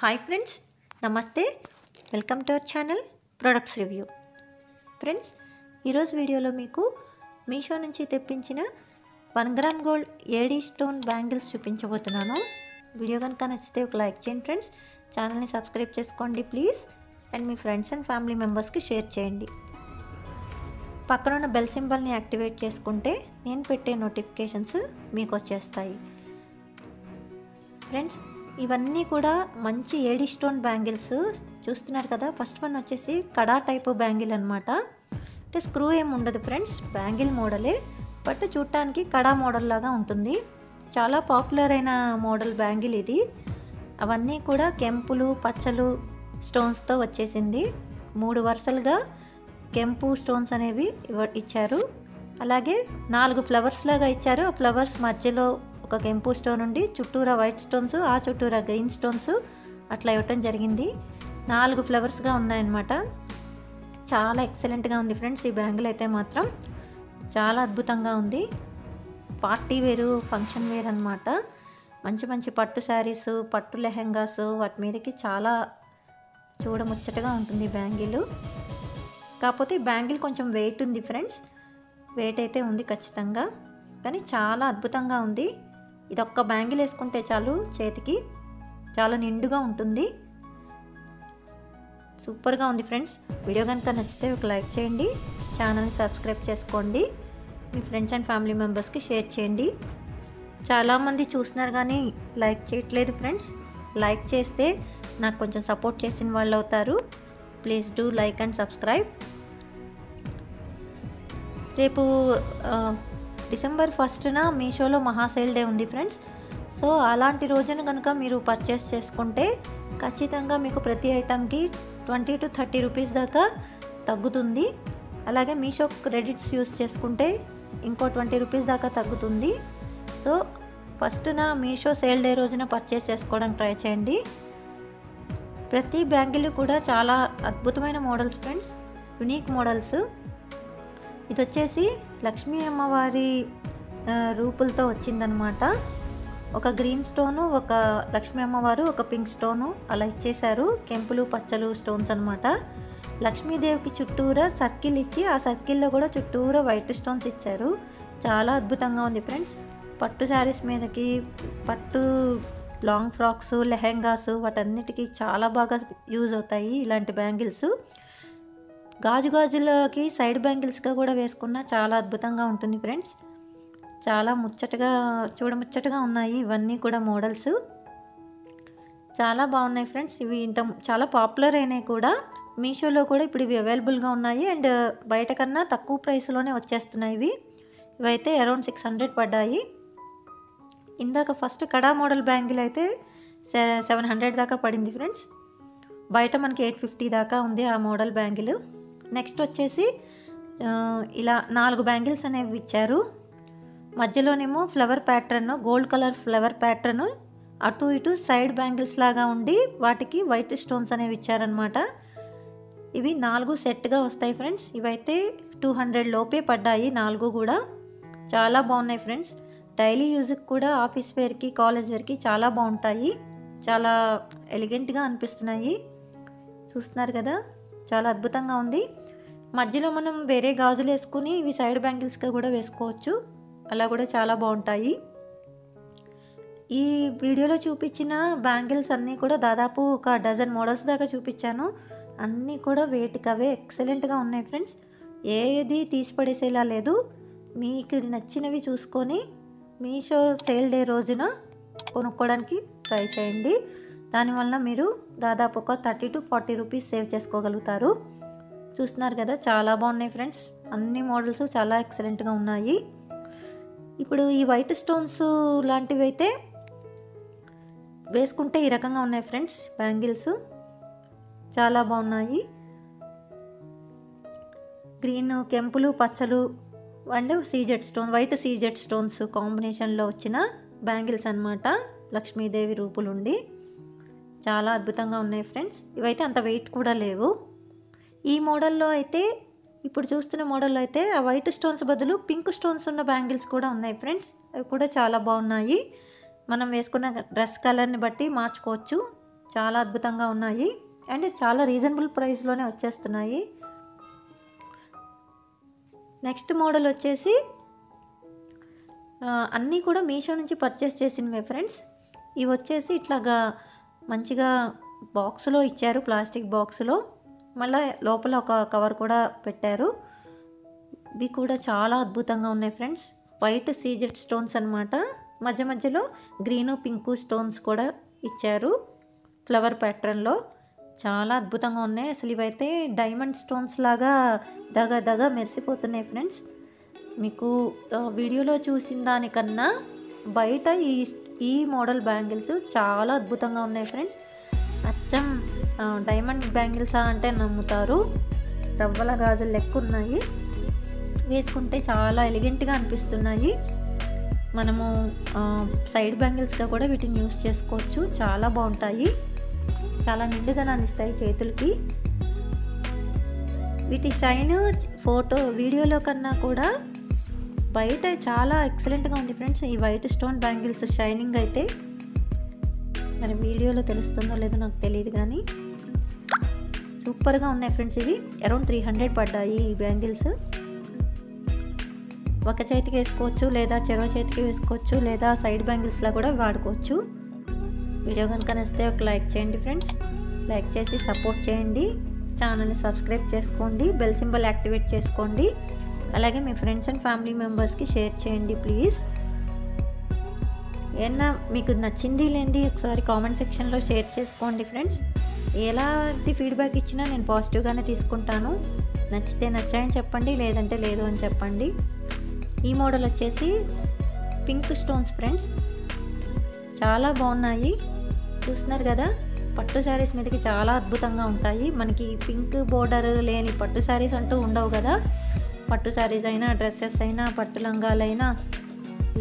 Hi friends, నమస్తే. Welcome to our channel products review. Friends, ఈరోజు వీడియోలో మీకు మీషో నుంచి తెప్పించిన 1 gram gold AD stone bangles చూపించబోతున్నాను. వీడియో కనుక నచ్చితే ఒక లైక్ చేయండి ఫ్రెండ్స్. ఛానల్ని సబ్స్క్రైబ్ చేసుకోండి please. And me friends and family మెంబర్స్కి షేర్ చేయండి. పక్కనున్న బెల్ సింబల్ని యాక్టివేట్ చేసుకుంటే నేను పెట్టే నోటిఫికేషన్స్ మీకు వచ్చేస్తాయి. ఫ్రెండ్స్, ఇవన్నీ కూడా మంచి ఏడీ స్టోన్ బ్యాంగిల్స్ చూస్తున్నారు కదా. ఫస్ట్ వన్ వచ్చేసి కడా టైపు బ్యాంగిల్ అనమాట. అంటే స్క్రూ ఏమి ఉండదు ఫ్రెండ్స్, బ్యాంగిల్ మోడలే, బట్ చూడటానికి కడా మోడల్ లాగా ఉంటుంది. చాలా పాపులర్ అయిన మోడల్ బ్యాంగిల్ ఇది. అవన్నీ కూడా కెంపులు పచ్చలు స్టోన్స్తో వచ్చేసింది. 3 వరుసలుగా కెంపు స్టోన్స్ అనేవి ఇచ్చారు. అలాగే 4 ఫ్లవర్స్ లాగా ఇచ్చారు. ఆ ఫ్లవర్స్ మధ్యలో ఒక కెంపు స్టోన్ ఉండి చుట్టూరా వైట్ స్టోన్స్, ఆ చుట్టూరా గ్రీన్ స్టోన్స్ అట్లా ఇవ్వటం జరిగింది. 4 ఫ్లవర్స్గా ఉన్నాయన్నమాట. చాలా ఎక్సలెంట్గా ఉంది ఫ్రెండ్స్. ఈ బ్యాంగిల్ అయితే మాత్రం చాలా అద్భుతంగా ఉంది. పార్టీ వేరు, ఫంక్షన్ వేర్ అనమాట. మంచి మంచి పట్టు శారీస్, పట్టు లెహెంగాస్ వాటి మీదకి చాలా చూడముచ్చటగా ఉంటుంది బ్యాంగిల్. కాకపోతే ఈ బ్యాంగిల్ కొంచెం వెయిట్ ఉంది ఫ్రెండ్స్. వెయిట్ అయితే ఉంది ఖచ్చితంగా, కానీ చాలా అద్భుతంగా ఉంది. ఇది ఒక్క బ్యాంగిల్ వేసుకుంటే చాలు, చేతికి చాలా నిండుగా ఉంటుంది. సూపర్గా ఉంది ఫ్రెండ్స్. వీడియో కనుక నచ్చితే ఒక లైక్ చేయండి, ఛానల్ని సబ్స్క్రైబ్ చేసుకోండి, మీ ఫ్రెండ్స్ అండ్ ఫ్యామిలీ మెంబర్స్కి షేర్ చేయండి. చాలామంది చూస్తున్నారు కానీ లైక్ చేయట్లేదు ఫ్రెండ్స్. లైక్ చేస్తే నాకు కొంచెం సపోర్ట్ చేసిన వాళ్ళు అవుతారు. Please do like and subscribe. రేపు డిసెంబర్ 1న మీషోలో మహా సేల్ డే ఉంది ఫ్రెండ్స్. సో అలాంటి రోజున కనుక మీరు పర్చేస్ చేసుకుంటే ఖచ్చితంగా మీకు ప్రతి ఐటమ్కి 20 to 30 రూపీస్ దాకా తగ్గుతుంది. అలాగే మీషో క్రెడిట్స్ యూస్ చేసుకుంటే ఇంకో 20 రూపీస్ దాకా తగ్గుతుంది. సో 1న మీషో సేల్ డే రోజున పర్చేస్ చేసుకోవడానికి ట్రై చేయండి. ప్రతి బ్యాంగిల్ కూడా చాలా అద్భుతమైన మోడల్స్ ఫ్రెండ్స్, యునీక్ మోడల్స్. ఇది వచ్చేసి లక్ష్మీ అమ్మవారి రూపులతో వచ్చిందనమాట. ఒక గ్రీన్ స్టోను, ఒక లక్ష్మీ అమ్మవారు, ఒక పింక్ స్టోను అలా ఇచ్చేశారు. కెంపులు పచ్చలు స్టోన్స్ అనమాట. లక్ష్మీదేవికి చుట్టూరా సర్కిల్ ఇచ్చి ఆ సర్కిల్లో కూడా చుట్టూరా వైట్ స్టోన్స్ ఇచ్చారు. చాలా అద్భుతంగా ఉంది ఫ్రెండ్స్. పట్టు శారీస్ మీదకి, పట్టు లాంగ్ ఫ్రాక్స్, లెహెంగాస్ వాటన్నిటికీ చాలా బాగా యూజ్ అవుతాయి ఇలాంటి బ్యాంగిల్స్. గాజులకి సైడ్ బ్యాంగిల్స్గా కూడా వేసుకున్నా చాలా అద్భుతంగా ఉంటుంది ఫ్రెండ్స్. చాలా చూడముచ్చటగా ఉన్నాయి ఇవన్నీ కూడా మోడల్స్. చాలా బాగున్నాయి ఫ్రెండ్స్. ఇవి చాలా పాపులర్ అయినాయి కూడా. మీషోలో కూడా ఇప్పుడు ఇవి అవైలబుల్గా ఉన్నాయి. అండ్ బయట కన్నా తక్కువ ప్రైస్లోనే వచ్చేస్తున్నాయి. ఇవైతే అరౌండ్ 600 పడ్డాయి. ఇందాక ఫస్ట్ కడా మోడల్ బ్యాంగిల్ అయితే 700 దాకా పడింది ఫ్రెండ్స్. బయట మనకి 850 దాకా ఉంది ఆ మోడల్ బ్యాంగిల్. నెక్స్ట్ వచ్చేసి ఇలా 4 బ్యాంగిల్స్ అనేవి ఇచ్చారు. మధ్యలోనేమో flower pattern, gold colour flower pattern, అటు ఇటు సైడ్ బ్యాంగిల్స్ లాగా ఉండి వాటికి వైట్ స్టోన్స్ అనేవి ఇచ్చారనమాట. ఇవి 4 సెట్గా వస్తాయి ఫ్రెండ్స్. ఇవైతే 200 లోపే పడ్డాయి 4 కూడా. చాలా బాగున్నాయి ఫ్రెండ్స్. డైలీ యూజ్కి కూడా, ఆఫీస్ వేర్కి, కాలేజ్ వేర్కి చాలా బాగుంటాయి. చాలా ఎలిగెంట్గా అనిపిస్తున్నాయి. చూస్తున్నారు కదా, చాలా అద్భుతంగా ఉంది. మధ్యలో మనం వేరే గాజులు వేసుకుని ఇవి సైడ్ బ్యాంగిల్స్గా కూడా వేసుకోవచ్చు. అలా కూడా చాలా బాగుంటాయి. ఈ వీడియోలో చూపించిన బ్యాంగిల్స్ అన్నీ కూడా దాదాపు ఒక డజన్ మోడల్స్ దాకా చూపించాను. అన్నీ కూడా వేటికవే ఎక్సలెంట్గా ఉన్నాయి ఫ్రెండ్స్. ఏది తీసిపడేసేలా లేదు. మీకు నచ్చినవి చూసుకొని మీషో సేల్ డే రోజున కొనుక్కోవడానికి ట్రై చేయండి. దానివల్ల మీరు దాదాపు ఒక 30 to 40 రూపీస్ సేవ్ చేసుకోగలుగుతారు. చూస్తున్నారు కదా, చాలా బాగున్నాయి ఫ్రెండ్స్. అన్ని మోడల్స్ చాలా ఎక్సలెంట్గా ఉన్నాయి. ఇప్పుడు ఈ వైట్ స్టోన్స్ లాంటివి అయితే వేసుకుంటే ఈ రకంగా ఉన్నాయి ఫ్రెండ్స్. బ్యాంగిల్స్ చాలా బాగున్నాయి. గ్రీన్, కెంపులు, పచ్చలు and CZ stone, white CZ stones కాంబినేషన్లో వచ్చిన బ్యాంగిల్స్ అనమాట. లక్ష్మీదేవి రూపులుండి చాలా అద్భుతంగా ఉన్నాయి ఫ్రెండ్స్. ఇవైతే అంత వెయిట్ కూడా లేవు. ఈ మోడల్లో అయితే, ఇప్పుడు చూస్తున్న మోడల్లో అయితే ఆ వైట్ స్టోన్స్ బదులు పింక్ స్టోన్స్ ఉన్న బ్యాంగిల్స్ కూడా ఉన్నాయి ఫ్రెండ్స్. అవి కూడా చాలా బాగున్నాయి. మనం వేసుకున్న డ్రెస్ కలర్ని బట్టి మార్చుకోవచ్చు. చాలా బాగున్నాయి. చాలా అద్భుతంగా ఉన్నాయి అండ్ చాలా రీజనబుల్ ప్రైస్లోనే వచ్చేస్తున్నాయి. నెక్స్ట్ మోడల్ వచ్చేసి అన్నీ కూడా మీషో నుంచి పర్చేస్ చేసినవే ఫ్రెండ్స్. ఇవి వచ్చేసి ఇట్లాగా మంచిగా బాక్స్లో ఇచ్చారు, ప్లాస్టిక్ బాక్స్లో. మళ్ళీ లోపల ఒక కవర్ కూడా పెట్టారు. ఇవి కూడా చాలా అద్భుతంగా ఉన్నాయి ఫ్రెండ్స్. వైట్ సీజెడ్ స్టోన్స్ అనమాట. మధ్య మధ్యలో గ్రీను పింకు స్టోన్స్ కూడా ఇచ్చారు ఫ్లవర్ ప్యాటర్న్లో. చాలా అద్భుతంగా ఉన్నాయి. అసలు ఇవైతే డైమండ్ స్టోన్స్ లాగా దగ మెరిసిపోతున్నాయి ఫ్రెండ్స్. మీకు వీడియోలో చూసిన దానికన్నా బయట ఈ మోడల్ బ్యాంగిల్స్ చాలా అద్భుతంగా ఉన్నాయి ఫ్రెండ్స్. అచ్చం డైమండ్ బ్యాంగిల్సా అంటే నమ్ముతారు. రవ్వల గాజులు లెక్క ఉన్నాయి. వేసుకుంటే చాలా ఎలిగెంట్గా అనిపిస్తున్నాయి. మనము సైడ్ బ్యాంగిల్స్గా కూడా వీటిని యూస్ చేసుకోవచ్చు. చాలా బాగుంటాయి, చాలా నిండుదనాన్ని ఇస్తాయి చేతులకి. వీటి షైన్ వీడియోలో కన్నా కూడా బయట చాలా ఎక్సలెంట్గా ఉంది ఫ్రెండ్స్. ఈ వైట్ స్టోన్ బ్యాంగిల్స్ షైనింగ్ అయితే మరి వీడియోలో తెలుస్తుందో లేదో నాకు తెలియదు, కానీ సూపర్గా ఉన్నాయి ఫ్రెండ్స్. ఇవి అరౌండ్ 300 పడ్డాయి ఈ బ్యాంగిల్స్. ఒక చేతికి వేసుకోవచ్చు, లేదా చెరవ చేతికి వేసుకోవచ్చు, లేదా సైడ్ బ్యాంగిల్స్లా కూడా వాడుకోవచ్చు. వీడియో కనుక నచ్చితే ఒక లైక్ చేయండి ఫ్రెండ్స్. లైక్ చేసి సపోర్ట్ చేయండి. ఛానల్ని సబ్స్క్రైబ్ చేసుకోండి, బెల్ సింబల్ యాక్టివేట్ చేసుకోండి. అలాగే మీ ఫ్రెండ్స్ అండ్ ఫ్యామిలీ మెంబర్స్కి షేర్ చేయండి ప్లీజ్. ఏమన్నా మీకు నచ్చింది లేనిది ఒకసారి కామెంట్ సెక్షన్లో షేర్ చేసుకోండి ఫ్రెండ్స్. ఎలాంటి ఫీడ్బ్యాక్ ఇచ్చినా నేను పాజిటివ్గానే తీసుకుంటాను. నచ్చితే నచ్చాయని చెప్పండి, లేదంటే లేదు అని చెప్పండి. ఈ మోడల్ వచ్చేసి పింక్ స్టోన్స్ ఫ్రెండ్స్. చాలా బాగున్నాయి, చూస్తున్నారు కదా. పట్టు శారీస్ మీదకి చాలా అద్భుతంగా ఉంటాయి. మనకి పింక్ బోర్డర్ లేని పట్టు శారీస్ అంటూ ఉండవు కదా. పట్టు శారీస్ అయినా, డ్రెస్సెస్ అయినా, పట్టు లంగాలైనా,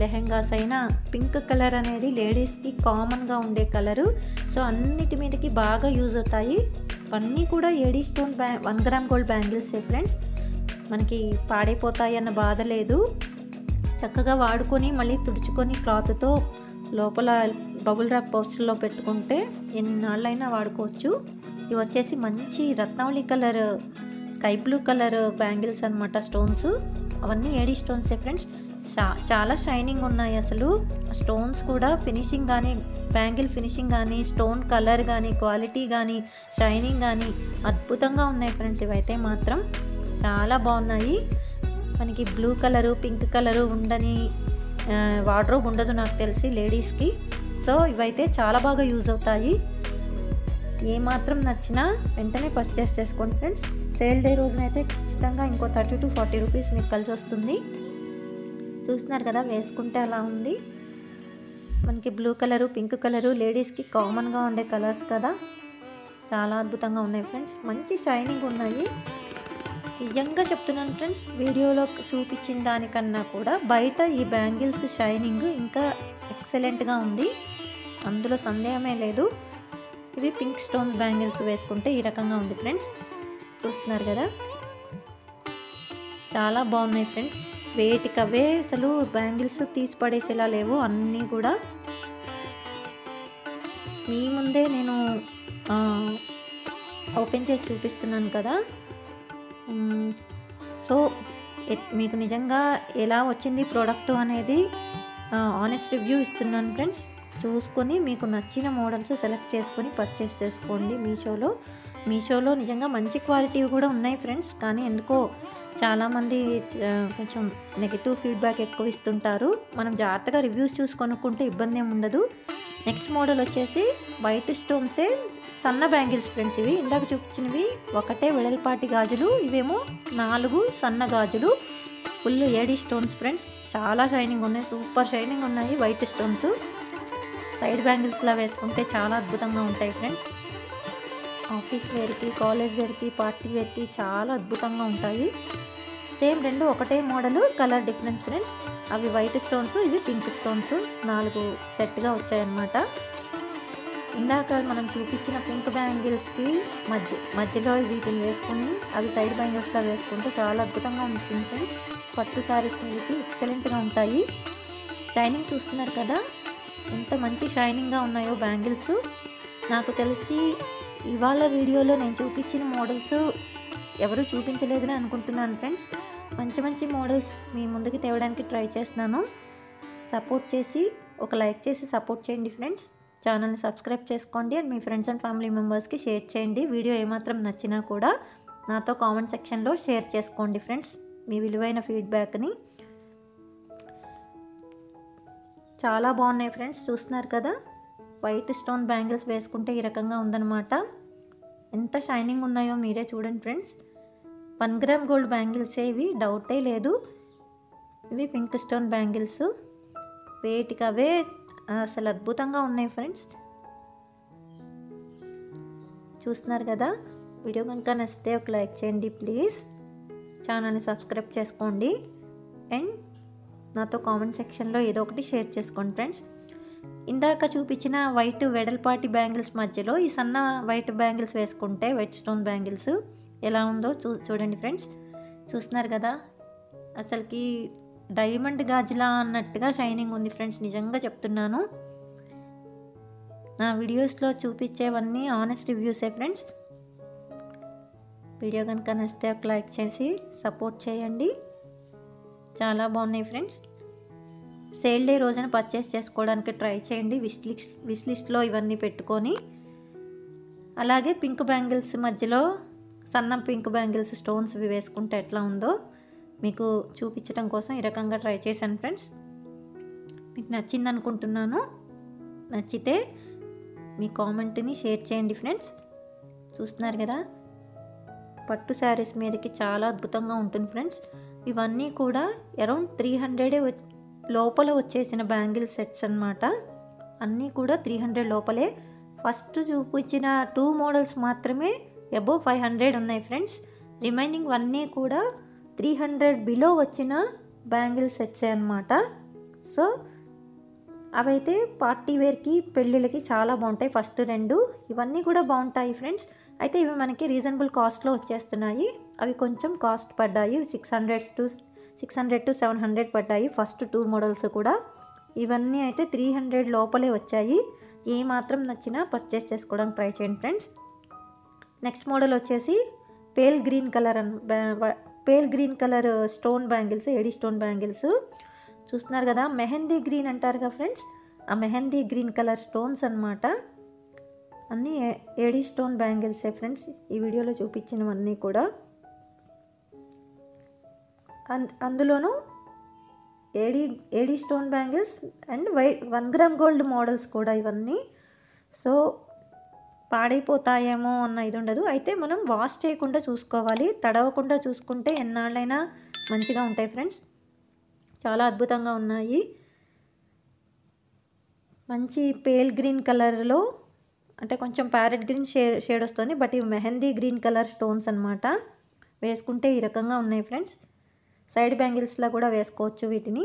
లెహెంగాస్ అయినా పింక్ కలర్ అనేది లేడీస్కి కామన్గా ఉండే కలరు. సో అన్నిటి మీదకి బాగా యూజ్ అవుతాయి. ఇవన్నీ కూడా ఏడీ స్టోన్ 1 గ్రామ్ గోల్డ్ బ్యాంగిల్సే ఫ్రెండ్స్. మనకి పాడైపోతాయి అన్న బాధ లేదు. చక్కగా వాడుకొని మళ్ళీ తుడుచుకొని క్లాత్తో లోపల బబుల్ ర్యాప్ పౌచ్లో పెట్టుకుంటే ఎన్నాళ్ళైనా వాడుకోవచ్చు. ఇవి వచ్చేసి మంచి Ratnavali colour, sky blue colour bangles అనమాట. స్టోన్స్ అవన్నీ ఏడీ స్టోన్సే ఫ్రెండ్స్. చాలా షైనింగ్ ఉన్నాయి. అసలు స్టోన్స్ కూడా ఫినిషింగ్ కానీ, బ్యాంగిల్ ఫినిషింగ్ కానీ, స్టోన్ కలర్ కానీ, క్వాలిటీ కానీ, షైనింగ్ కానీ అద్భుతంగా ఉన్నాయి ఫ్రెండ్స్. ఇవైతే మాత్రం చాలా బాగున్నాయి. మనకి బ్లూ కలరు, పింక్ కలరు ఉండని వార్డ్రోబ్ ఉండదు నాకు తెలిసి లేడీస్కి. సో ఇవైతే చాలా బాగా యూజ్ అవుతాయి. ఏమాత్రం నచ్చినా వెంటనే పర్చేస్ చేసుకోండి ఫ్రెండ్స్. సేల్ డే రోజునైతే ఖచ్చితంగా ఇంకో 30 to 40 రూపీస్ మీకు కలిసి వస్తుంది. చూస్తున్నారు కదా, వేసుకుంటే అలా ఉంది. మనకి బ్లూ కలరు, పింక్ కలరు లేడీస్కి కామన్గా ఉండే కలర్స్ కదా. చాలా అద్భుతంగా ఉన్నాయి ఫ్రెండ్స్. మంచి షైనింగ్ ఉన్నాయి. నిజంగా చెప్తున్నాను ఫ్రెండ్స్, వీడియోలో చూపించిన దానికన్నా కూడా బయట ఈ బ్యాంగిల్స్ షైనింగ్ ఇంకా ఎక్సలెంట్గా ఉంది, అందులో సందేహమే లేదు. ఇవి పింక్ స్టోన్ బ్యాంగిల్స్ వేసుకుంటే ఈ రకంగా ఉంది ఫ్రెండ్స్. చూస్తున్నారు కదా, చాలా బాగున్నాయి ఫ్రెండ్స్. వేటికవే అసలు బ్యాంగిల్స్ తీసి పడేసేలా లేవు. అన్నీ కూడా మీ ముందే నేను ఓపెన్ చేసి చూపిస్తున్నాను కదా. సో మీకు నిజంగా ఎలా వచ్చింది ప్రోడక్ట్ అనేది ఆనెస్ట్ రివ్యూ ఇస్తున్నాను ఫ్రెండ్స్. చూసుకొని మీకు నచ్చిన మోడల్స్ సెలెక్ట్ చేసుకొని పర్చేస్ చేసుకోండి. మీషోలో నిజంగా మంచి క్వాలిటీ కూడా ఉన్నాయి ఫ్రెండ్స్. కానీ ఎందుకో చాలామంది కొంచెం నెగిటివ్ ఫీడ్బ్యాక్ ఎక్కువ ఇస్తుంటారు. మనం జాగ్రత్తగా రివ్యూస్ చూసి కొనుక్కుంటే ఇబ్బంది ఏమి ఉండదు. నెక్స్ట్ మోడల్ వచ్చేసి వైట్ స్టోన్సే సన్న బ్యాంగిల్స్ ఫ్రెండ్స్. ఇవి ఇందాక చూపించినవి ఒకటే వెడల్పాటి గాజులు, ఇవేమో 4 సన్న గాజులు. Full AD stones friends. చాలా షైనింగ్ ఉన్నాయి, సూపర్ షైనింగ్ ఉన్నాయి వైట్ స్టోన్స్. సైడ్ బ్యాంగిల్స్లా వేసుకుంటే చాలా అద్భుతంగా ఉంటాయి ఫ్రెండ్స్. ఆఫీస్ వేర్కి, కాలేజ్ వేర్కి, పార్టీ వేర్కి చాలా అద్భుతంగా ఉంటాయి. సేమ్ రెండు ఒకటే మోడలు, కలర్ డిఫరెన్స్ ఫ్రెండ్స్. అవి వైట్ స్టోన్స్, ఇవి పింక్ స్టోన్స్. 4 సెట్గా వచ్చాయన్నమాట. ఇందాక మనం చూపించిన పింక్ బ్యాంగిల్స్కి మధ్యలో వీటిని వేసుకుని అవి సైడ్ బ్యాంగిల్స్లా వేసుకుంటే చాలా అద్భుతంగా ఉంటుంది ఫ్రెండ్స్. పట్టు శారీస్ మీదకి ఎక్సలెంట్గా ఉంటాయి. షైనింగ్ చూస్తున్నారు కదా, ఎంత మంచి షైనింగ్గా ఉన్నాయో బ్యాంగిల్స్. నాకు తెలిసి ఇవాళ వీడియోలో నేను చూపించిన మోడల్స్ ఎవరు చూపించలేదని అనుకుంటున్నాను ఫ్రెండ్స్. మంచి మంచి మోడల్స్ మీ ముందుకు తేవడానికి ట్రై చేస్తున్నాను. సపోర్ట్ చేసి ఒక లైక్ చేసి సపోర్ట్ చేయండి ఫ్రెండ్స్. ఛానల్ని సబ్స్క్రైబ్ చేసుకోండి and me friends and family మెంబర్స్కి షేర్ చేయండి. వీడియో ఏమాత్రం నచ్చినా కూడా నాతో కామెంట్ సెక్షన్లో షేర్ చేసుకోండి ఫ్రెండ్స్ మీ విలువైన ఫీడ్బ్యాక్ని. చాలా బాగున్నాయి ఫ్రెండ్స్, చూస్తున్నారు కదా. వైట్ స్టోన్ బ్యాంగిల్స్ వేసుకుంటే ఈ రకంగా ఉందన్నమాట. ఎంత షైనింగ్ ఉన్నాయో మీరే చూడండి ఫ్రెండ్స్. 1 గ్రామ్ గోల్డ్ బ్యాంగిల్సే ఇవి, డౌటే లేదు. ఇవి పింక్ స్టోన్ బ్యాంగిల్స్, వేటికి అవే అసలు అద్భుతంగా ఉన్నాయి ఫ్రెండ్స్. చూస్తున్నారు కదా. వీడియో కనుక నచ్చితే ఒక లైక్ చేయండి ప్లీజ్. ఛానల్ని సబ్స్క్రైబ్ చేసుకోండి అండ్ నాతో కామెంట్ సెక్షన్లో ఏదో ఒకటి షేర్ చేసుకోండి ఫ్రెండ్స్. ఇందాక చూపించిన వైట్ వెడల్పాటి బ్యాంగిల్స్ మధ్యలో ఈ సన్న వైట్ బ్యాంగిల్స్ వేసుకుంటే, వైట్ స్టోన్ బ్యాంగిల్స్ ఎలా ఉందో చూడండి ఫ్రెండ్స్. చూస్తున్నారు కదా, అసలుకి డైమండ్ గాజులా అన్నట్టుగా షైనింగ్ ఉంది ఫ్రెండ్స్. నిజంగా చెప్తున్నాను, నా వీడియోస్లో చూపించేవన్నీ ఆనెస్ట్ రివ్యూసే ఫ్రెండ్స్. వీడియో కనుక నచ్చితే ఒక లైక్ చేసి సపోర్ట్ చేయండి. చాలా బాగున్నాయి ఫ్రెండ్స్. సేల్ డే రోజున పర్చేస్ చేసుకోవడానికి ట్రై చేయండి. విష్ లిస్ట్లో ఇవన్నీ పెట్టుకొని. అలాగే పింక్ బ్యాంగిల్స్ మధ్యలో సన్న పింక్ బ్యాంగిల్స్ స్టోన్స్ ఇవి వేసుకుంటే ఎట్లా ఉందో మీకు చూపించడం కోసం ఈ రకంగా ట్రై చేశాను ఫ్రెండ్స్. మీకు నచ్చింది అనుకుంటున్నాను. నచ్చితే మీ కామెంట్ని షేర్ చేయండి ఫ్రెండ్స్. చూస్తున్నారు కదా, పట్టు శారీస్ మీదకి చాలా అద్భుతంగా ఉంటుంది ఫ్రెండ్స్. ఇవన్నీ కూడా అరౌండ్ 300 లోపల వచ్చేసిన బ్యాంగిల్ సెట్స్ అన్నమాట. అన్నీ కూడా 300 లోపలే. ఫస్ట్ చూపించిన 2 మోడల్స్ మాత్రమే అబోవ్ 500 ఉన్నాయి ఫ్రెండ్స్. రిమైనింగ్ అన్నీ కూడా 300 బిలో వచ్చిన బ్యాంగిల్ సెట్సే అన్నమాట. సో అవైతే పార్టీ వేర్కి పెళ్ళిళ్ళకి చాలా బాగుంటాయి. ఫస్ట్ 2 ఇవన్నీ కూడా బాగుంటాయి ఫ్రెండ్స్. అయితే ఇవి మనకి రీజనబుల్ కాస్ట్లో వచ్చేస్తున్నాయి. అవి కొంచెం కాస్ట్ పడ్డాయి, 600 to 700 పడ్డాయి ఫస్ట్ 2 మోడల్స్ కూడా. ఇవన్నీ అయితే 300 లోపలే వచ్చాయి. ఏ మాత్రం నచ్చినా పర్చేస్ చేసుకోవడానికి ట్రై చేయండి ఫ్రెండ్స్. నెక్స్ట్ మోడల్ వచ్చేసి pale green colour stone bangles, AD stone bangles. చూస్తున్నారు కదా, మెహందీ గ్రీన్ అంటారు కదా ఫ్రెండ్స్, ఆ మెహందీ గ్రీన్ కలర్ స్టోన్స్ అన్నమాట. అన్నీ ఏడీ స్టోన్ బ్యాంగిల్సే ఫ్రెండ్స్. ఈ వీడియోలో చూపించినవన్నీ కూడా అందులోనూ AD stone bangles and 1 gram gold models కూడా ఇవన్నీ. సో పాడైపోతాయేమో అన్న ఇది ఉండదు. అయితే మనం వాష్ చేయకుండా చూసుకోవాలి, తడవకుండా చూసుకుంటే ఎన్నాళ్ళైనా మంచిగా ఉంటాయి ఫ్రెండ్స్. చాలా అద్భుతంగా ఉన్నాయి. మంచి పేల్ గ్రీన్ కలర్లో, అంటే కొంచెం ప్యారెట్ గ్రీన్ షేడ్ వస్తుంది, బట్ ఇవి మెహందీ గ్రీన్ కలర్ స్టోన్స్ అన్నమాట. వేసుకుంటే ఈ రకంగా ఉన్నాయి ఫ్రెండ్స్. సైడ్ బ్యాంగిల్స్లో కూడా వేసుకోవచ్చు వీటిని.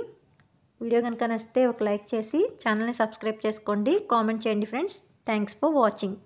వీడియో కనుక నచ్చితే ఒక లైక్ చేసి ఛానల్ని సబ్స్క్రైబ్ చేసుకోండి, కామెంట్ చేయండి ఫ్రెండ్స్. Thanks for watching.